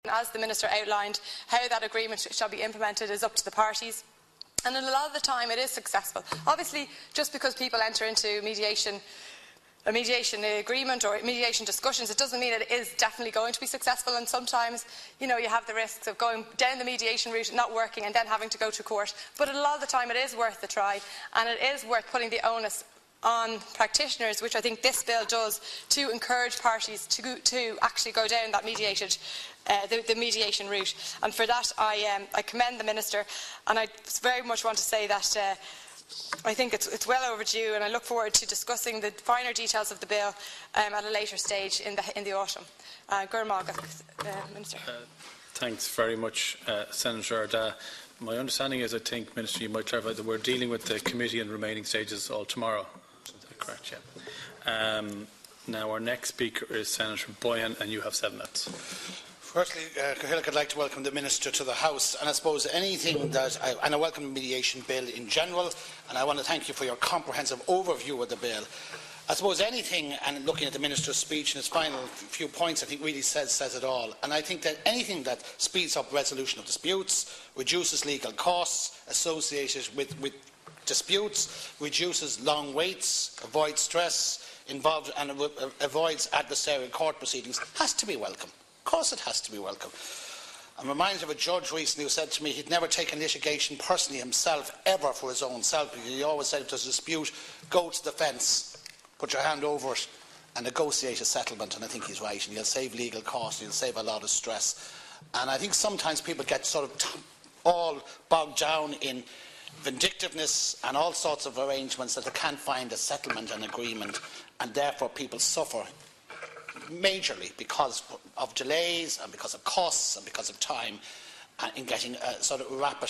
as the Minister outlined, how that agreement shall be implemented is up to the parties. And in a lot of the time it is successful. Obviously, just because people enter into a mediation agreement or mediation discussions, it doesn't mean it is definitely going to be successful. And sometimes, you have the risks of going down the mediation route, not working, and then having to go to court. But a lot of the time it is worth the try, and it is worth putting the onus on practitioners, which I think this bill does, to encourage parties to actually go down that the mediation route. And for that, I commend the Minister, and I very much want to say that I think it's well overdue, and I look forward to discussing the finer details of the bill at a later stage in the autumn. Minister. Thanks very much, Senator Ardagh. My understanding is, I think, Minister, you might clarify that we're dealing with the committee and remaining stages all tomorrow. Is that correct? Yeah. Now, our next speaker is Senator Boyan, and you have 7 minutes. Firstly, Cathaoirleach, I'd like to welcome the Minister to the House, and I suppose anything that I welcome the mediation bill in general, and I want to thank you for your comprehensive overview of the bill. I suppose anything, and looking at the Minister's speech and his final few points, I think really says it all. And I think that anything that speeds up resolution of disputes, reduces legal costs associated with disputes, reduces long waits, avoids stress, involved and avoids adversarial court proceedings, has to be welcome. Of course it has to be welcome. I'm reminded of a judge recently who said to me he'd never taken litigation personally himself, ever for his own self, because he always said if there's a dispute, go to the fence, put your hand over it and negotiate a settlement. And I think he's right, and you'll save legal costs, you'll save a lot of stress. And I think sometimes people get sort of all bogged down in vindictiveness and all sorts of arrangements that they can't find a settlement and agreement, and therefore people suffer majorly because of delays and because of costs and because of time in getting a sort of rapid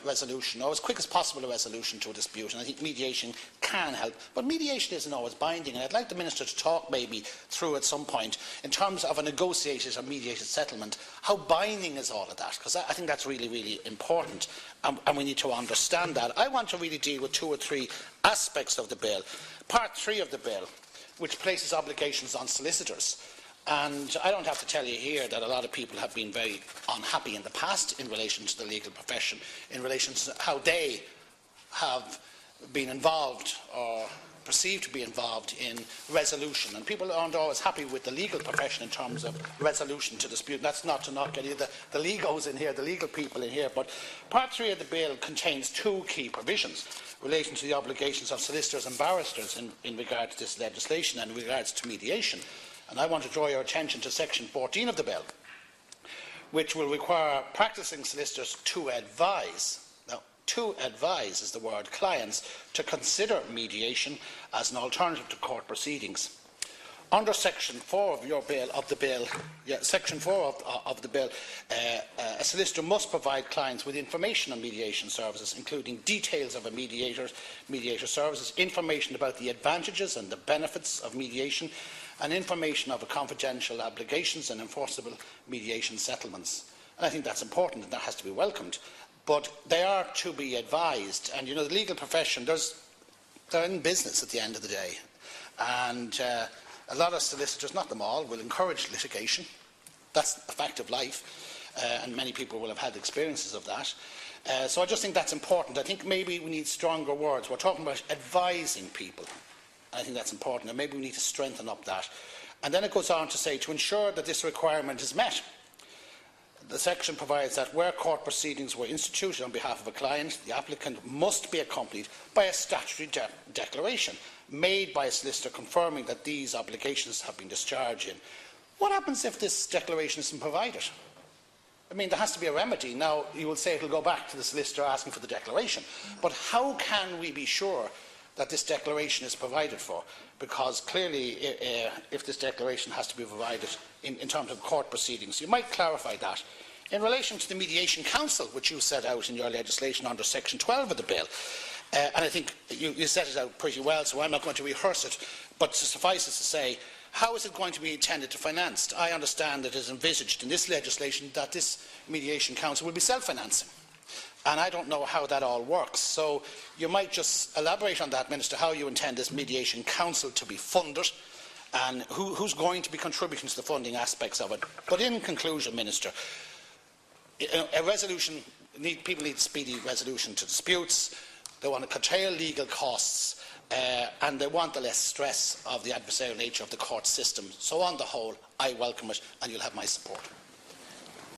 resolution, or as quick as possible a resolution to a dispute. And I think mediation can help, but mediation isn't always binding, and I'd like the Minister to talk maybe through at some point in terms of a negotiated or mediated settlement. How binding is all of that? Because I think that's really, really important, and we need to understand that. I want to really deal with 2 or 3 aspects of the bill. Part 3 of the bill, which places obligations on solicitors. And I don't have to tell you here that a lot of people have been very unhappy in the past in relation to the legal profession, in relation to how they have been involved or perceived to be involved in resolution. And people aren't always happy with the legal profession in terms of resolution to dispute. That's not to knock any of the legos in here, the legal people in here. But Part 3 of the bill contains 2 key provisions relating to the obligations of solicitors and barristers in regard to this legislation and in regards to mediation. And I want to draw your attention to Section 14 of the bill, which will require practising solicitors to advise. Now, to advise is the word, clients to consider mediation as an alternative to court proceedings. Under Section 4 of the bill, a solicitor must provide clients with information on mediation services, including details of a mediator services, information about the advantages and the benefits of mediation, and information of confidential obligations and enforceable mediation settlements. And I think that's important, and that has to be welcomed. But they are to be advised, and the legal profession, they're in business at the end of the day. And a lot of solicitors, not them all, will encourage litigation. That's a fact of life, and many people will have had experiences of that. So I just think that's important. I think maybe we need stronger words. We're talking about advising people. I think that's important, and maybe we need to strengthen up that. And then it goes on to say, to ensure that this requirement is met, the section provides that where court proceedings were instituted on behalf of a client, the applicant must be accompanied by a statutory declaration made by a solicitor confirming that these obligations have been discharged in. What happens if this declaration isn't provided? I mean, there has to be a remedy. Now, you will say it will go back to the solicitor asking for the declaration, but how can we be sure that this declaration is provided for? Because clearly, if this declaration has to be provided in terms of court proceedings, you might clarify that. In relation to the Mediation Council, which you set out in your legislation under Section 12 of the bill, and I think you set it out pretty well, so I'm not going to rehearse it, but to suffice it to say, how is it going to be intended to finance? I understand that it is envisaged in this legislation that this Mediation Council will be self-financing. And I don't know how that all works. So you might just elaborate on that, Minister, how you intend this Mediation Council to be funded, and who's going to be contributing to the funding aspects of it. But in conclusion, Minister, a resolution, people need speedy resolution to disputes. They want to curtail legal costs, and they want the less stress of the adversarial nature of the court system. So on the whole, I welcome it, and you'll have my support.